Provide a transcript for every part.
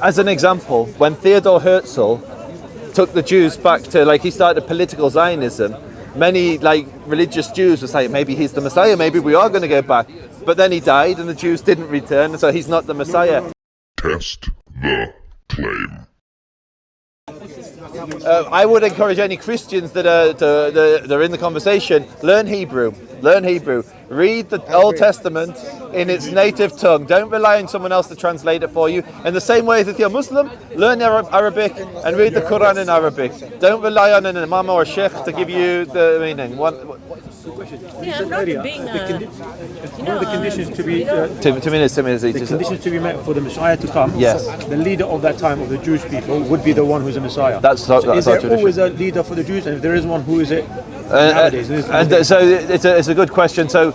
As an example, when Theodor Herzl took the Jews back to, he started political Zionism, many, religious Jews were saying, maybe he's the Messiah, maybe we are going to go back. But then he died and the Jews didn't return, so he's not the Messiah. Test the claim. I would encourage any Christians that are in the conversation, learn Hebrew. Read the Old Testament in its native tongue. Don't rely on someone else to translate it for you. In the same way as if you're Muslim, learn Arabic and read the Quran in Arabic. Don't rely on an imam or a sheikh to give you the meaning. I'm not being the conditions to be the conditions to be met for the Messiah to come. Yes. The leader of that time of the Jewish people would be the one who's a Messiah. That's is there tradition. always a leader for the Jews, and if there is one, who is it? So it's a good question. So,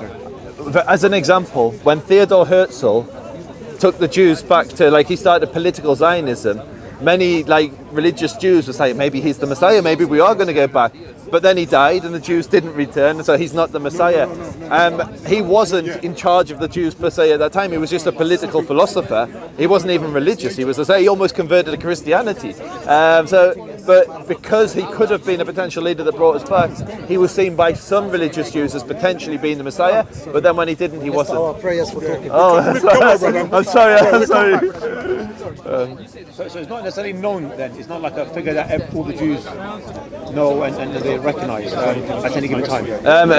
as an example, when Theodor Herzl took the Jews back to, he started political Zionism, many, religious Jews were saying, maybe he's the Messiah, maybe we are going to go back. But then he died and the Jews didn't return, so he's not the Messiah. He wasn't in charge of the Jews per se at that time. He was just a political philosopher. He wasn't even religious. He almost converted to Christianity. But because he could have been a potential leader that brought us back, he was seen by some religious Jews as potentially being the Messiah. But then when he didn't, he wasn't. Our prayers for talking. Oh, I'm sorry. So it's not necessarily known then. It's not like a figure that all the Jews know and they recognize at any given time.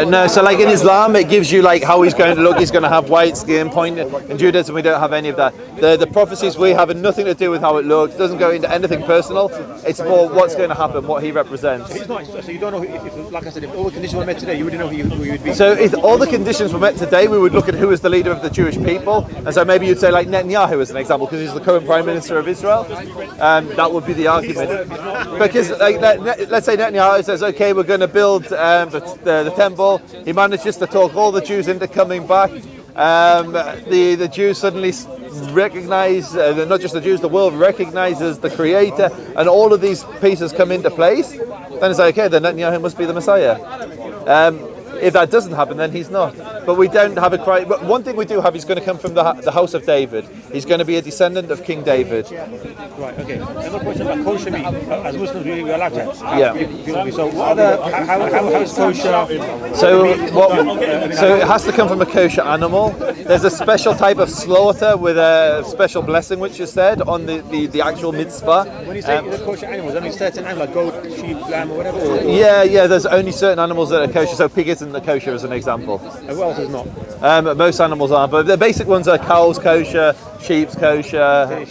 No, so in Islam, it gives you how he's going to look. He's going to have white skin, pointed. In Judaism, we don't have any of that. The prophecies we have nothing to do with how it looks. It doesn't go into anything personal. It's more what's going to happen, what he represents. So you don't know if, like I said, if all the conditions were met today, you wouldn't know who you would be. So if all the conditions were met today, we would look at who is the leader of the Jewish people. And so maybe you'd say Netanyahu as an example, because he's the current Prime Minister of Israel. That would be the argument. Because let's say Netanyahu says, okay, we're going to build the temple. He manages to talk all the Jews into coming back. The Jews suddenly recognize, not just the Jews, the world recognizes the Creator, and all of these pieces come into place. Then it's okay, then Netanyahu must be the Messiah. If that doesn't happen, then he's not. But we don't have but one thing we do have, he's going to come from the house of David. He's going to be a descendant of King David. Right, okay. Another question about kosher meat. As Muslims, we're allowed to have. Yeah. So how is kosher? So it has to come from a kosher animal. There's a special type of slaughter with a special blessing, which is said on the actual mitzvah. When you say the kosher animals, I mean certain animals like goat, sheep, lamb, or whatever? Or? Yeah. There's only certain animals that are kosher. So pig isn't kosher, as an example. And what else is not? Most animals are, but the basic ones are cows kosher, sheep's kosher,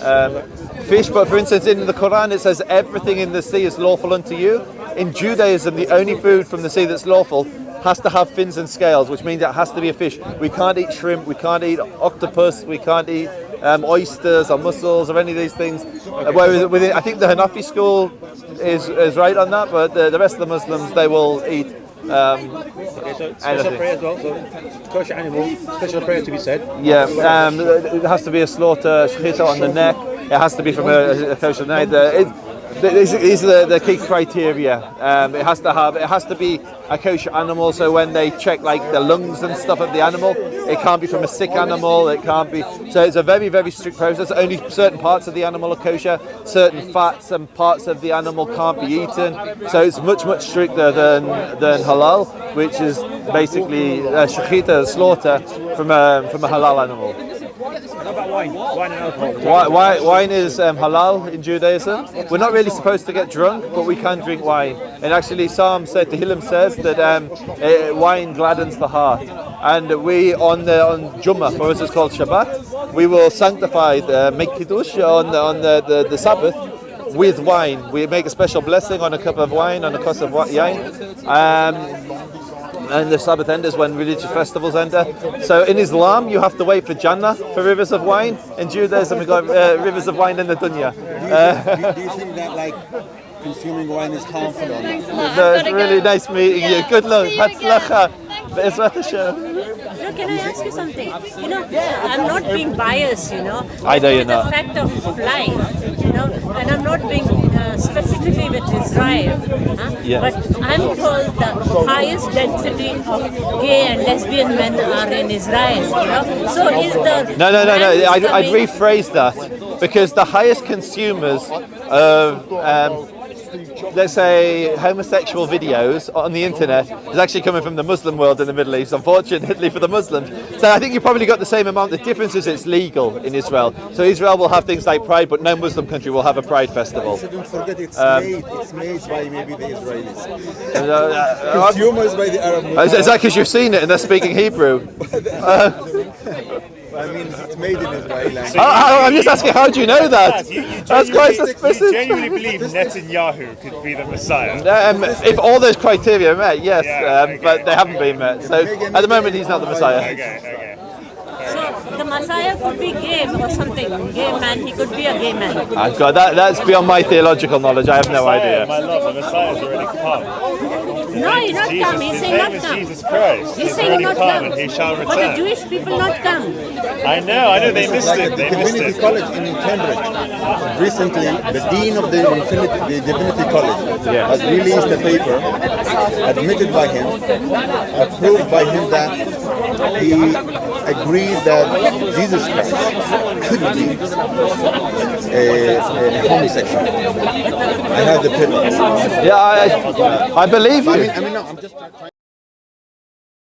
fish. But for instance, in the Quran it says everything in the sea is lawful unto you. In Judaism, the only food from the sea that's lawful has to have fins and scales, which means it has to be a fish. We can't eat shrimp, we can't eat octopus, we can't eat oysters or mussels or any of these things. Whereas I think the Hanafi school is right on that, but the rest of the Muslims, they will eat. Okay, so special prayer as well. So kosher animal, special prayer to be said. Yeah, it has to be a slaughter shechita on the neck. It has to be from a kosher neck. These are the key criteria. It has to be a kosher animal. So when they check the lungs and stuff of the animal, it can't be from a sick animal. It can't be. So it's a very, very strict process. Only certain parts of the animal are kosher. Certain fats and parts of the animal can't be eaten. So it's much, much stricter than halal, which is basically shechita, slaughter from a halal animal. What about wine? Wine and alcohol? Wine is halal in Judaism. We're not really supposed to get drunk, but we can drink wine. And actually, Psalm said, Tehillim says that wine gladdens the heart. And we on Jummah, for us it's called Shabbat, we will sanctify, make kiddush on the Sabbath with wine. We make a special blessing on a cup of wine, on a kos of yain. And the Sabbath enters when religious festivals enter. So in Islam, you have to wait for Jannah for rivers of wine. In Judaism, we've got rivers of wine in the dunya. Do you think that consuming wine is harmful or not? It's really nice meeting you. Good luck. Hatzlacha. Be'ezrat Hashem. No, can I ask you something? I'm not being biased, I know you're not. The fact of life, and I'm not being specifically with Israel. Yeah. But I'm told the highest density of gay and lesbian men are in Israel. So is the No. I'd rephrase that. because the highest consumers of let's say homosexual videos on the internet is actually coming from the Muslim world in the Middle East, unfortunately for the Muslims. So I think you probably got the same amount. The difference is it's legal in Israel. So Israel will have things like Pride, but no Muslim country will have a Pride festival. Shouldn't forget it's made by maybe the Israelis. Consumers by the Arab Muslims. Is that because you've seen it and they're speaking Hebrew? I mean, it's made in Israel. I'm just asking, how do you know that? That's quite You suspicious. genuinely believe Netanyahu could be the Messiah? If all those criteria are met, yes, Yeah, okay. but they haven't been met. So at the moment, he's not the Messiah. Okay. So the Messiah could be gay or something. Gay man, he could be a gay man. Oh, God, that's beyond my theological knowledge. I have no idea. My love, the Messiah's already come. No, he's not come. He's saying not His come. name is Jesus Christ. He's He's saying already not come come. and he shall But the return. Jewish people not come. I know they missed Like it. the They missed Divinity it. College in Cambridge. Recently, the dean of the Divinity College has released a paper admitted by him, approved by him, that he agreed that Jesus Christ could be a homosexual. I have the paper. Yeah, I believe you. I mean, no, I'm just trying.